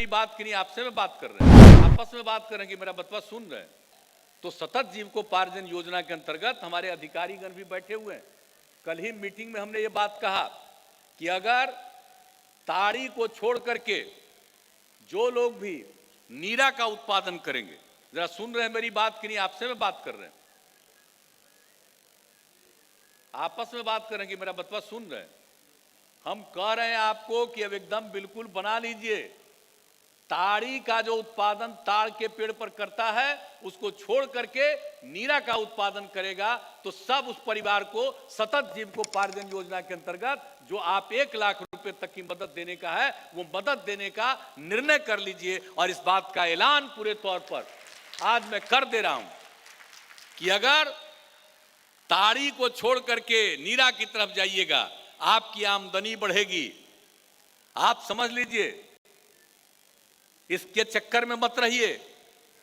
मेरी बात की नहीं, आपसे में बात कर रहे हैं, आपस में बात कर रहे हैं कि मेरा बतवा सुन रहे हैं। तो सतत जीविकोपार्जन योजना के अंतर्गत हमारे अधिकारीगण भी बैठे हुए हैं। कल ही मीटिंग में हमने ये बात कहा कि अगर ताड़ी को छोड़ करके जो लोग भी नीरा का उत्पादन करेंगे, जरा सुन रहे हैं मेरी बात की नहीं, आपसे में बात कर रहे हैं, आपस में बात कर रहे हैं कि मेरा बतवा सुन रहे हैं। हम कह रहे हैं आपको कि अब एकदम बिल्कुल बना लीजिए, ताड़ी का जो उत्पादन ताड़ के पेड़ पर करता है उसको छोड़ करके नीरा का उत्पादन करेगा तो सब उस परिवार को सतत जीविकोपार्जन योजना के अंतर्गत जो आप 1 लाख रुपए तक की मदद देने का है वो मदद देने का निर्णय कर लीजिए। और इस बात का ऐलान पूरे तौर पर आज मैं कर दे रहा हूं कि अगर ताड़ी को छोड़ करके नीरा की तरफ जाइएगा आपकी आमदनी बढ़ेगी। आप समझ लीजिए, इसके चक्कर में मत रहिए।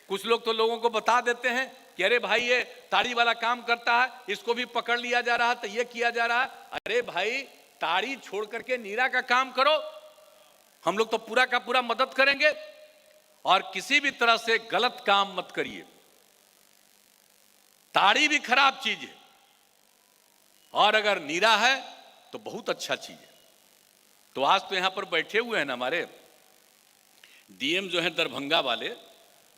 कुछ लोग तो लोगों को बता देते हैं कि अरे भाई ये ताड़ी वाला काम करता है, इसको भी पकड़ लिया जा रहा है तो ये किया जा रहा है। अरे भाई ताड़ी छोड़ करके नीरा का काम करो, हम लोग तो पूरा का पूरा मदद करेंगे। और किसी भी तरह से गलत काम मत करिए। ताड़ी भी खराब चीज है और अगर नीरा है तो बहुत अच्छा चीज है। तो आज तो यहां पर बैठे हुए हैं ना हमारे डीएम जो है दरभंगा वाले,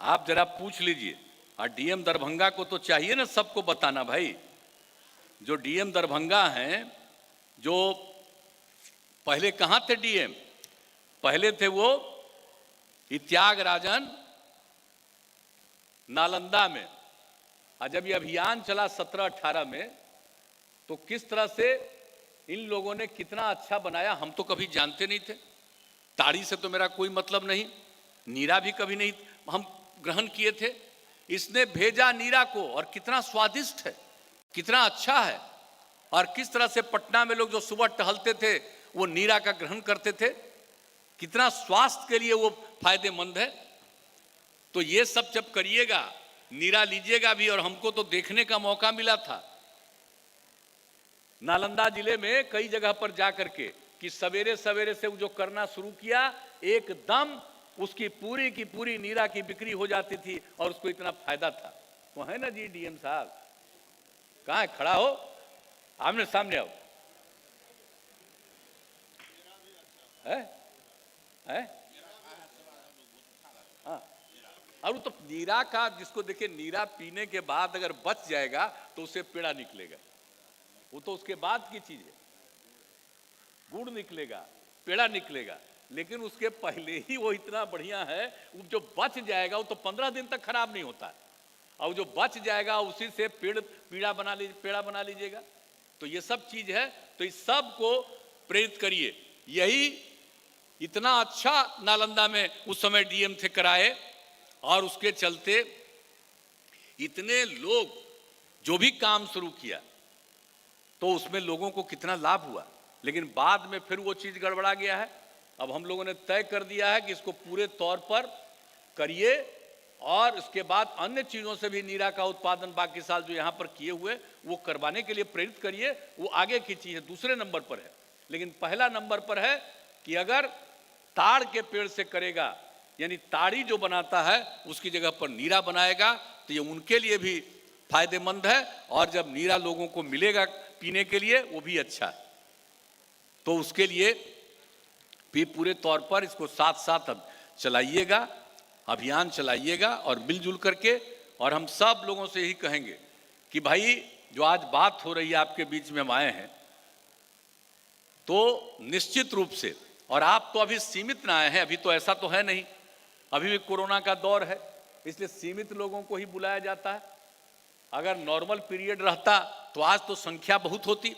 आप जरा पूछ लीजिए। और डीएम दरभंगा को तो चाहिए ना सबको बताना भाई। जो डीएम दरभंगा हैं, जो पहले कहां थे डीएम, पहले थे वो त्यागराजन नालंदा में। और जब ये अभियान चला 17-18 में तो किस तरह से इन लोगों ने कितना अच्छा बनाया हम तो कभी जानते नहीं थे। ताड़ी से तो मेरा कोई मतलब नहीं, नीरा भी कभी नहीं हम ग्रहण किए थे। इसने भेजा नीरा को और कितना स्वादिष्ट है, कितना अच्छा है। और किस तरह से पटना में लोग जो सुबह टहलते थे वो नीरा का ग्रहण करते थे, कितना स्वास्थ्य के लिए वो फायदेमंद है। तो ये सब जब करिएगा, नीरा लीजिएगा भी। और हमको तो देखने का मौका मिला था नालंदा जिले में कई जगह पर जाकर के कि सवेरे सवेरे से वो जो करना शुरू किया एकदम उसकी पूरी की पूरी नीरा की बिक्री हो जाती थी और उसको इतना फायदा था। वो है ना जी डीएम साहब, कहां है? खड़ा हो, आमने सामने आओ। है? हाँ, और तो नीरा का जिसको देखे, नीरा पीने के बाद अगर बच जाएगा तो उसे पेड़ा निकलेगा, वो तो उसके बाद की चीज है। गुड़ निकलेगा, पेड़ा निकलेगा, लेकिन उसके पहले ही वो इतना बढ़िया है। वो जो बच जाएगा वो तो 15 दिन तक खराब नहीं होता है। और जो बच जाएगा उसी से पेड़ा बना लीजिएगा। तो ये सब चीज है। तो इस सब को प्रेरित करिए। यही इतना अच्छा नालंदा में उस समय डीएम थे कराए और उसके चलते इतने लोग जो भी काम शुरू किया तो उसमें लोगों को कितना लाभ हुआ। लेकिन बाद में फिर वो चीज गड़बड़ा गया है। अब हम लोगों ने तय कर दिया है कि इसको पूरे तौर पर करिए और इसके बाद अन्य चीजों से भी नीरा का उत्पादन बाकी साल जो यहां पर किए हुए वो करवाने के लिए प्रेरित करिए। वो आगे की चीज है, दूसरे नंबर पर है। लेकिन पहला नंबर पर है कि अगर ताड़ के पेड़ से करेगा, यानी ताड़ी जो बनाता है उसकी जगह पर नीरा बनाएगा तो ये उनके लिए भी फायदेमंद है। और जब नीरा लोगों को मिलेगा पीने के लिए वो भी अच्छा है। तो उसके लिए भी पूरे तौर पर इसको साथ साथ अब चलाइएगा, अभियान चलाइएगा और मिलजुल करके। और हम सब लोगों से यही कहेंगे कि भाई जो आज बात हो रही है आपके बीच में हम आए हैं तो निश्चित रूप से, और आप तो अभी सीमित ना आए हैं, अभी तो ऐसा तो है नहीं, अभी भी कोरोना का दौर है, इसलिए सीमित लोगों को ही बुलाया जाता है। अगर नॉर्मल पीरियड रहता तो आज तो संख्या बहुत होती।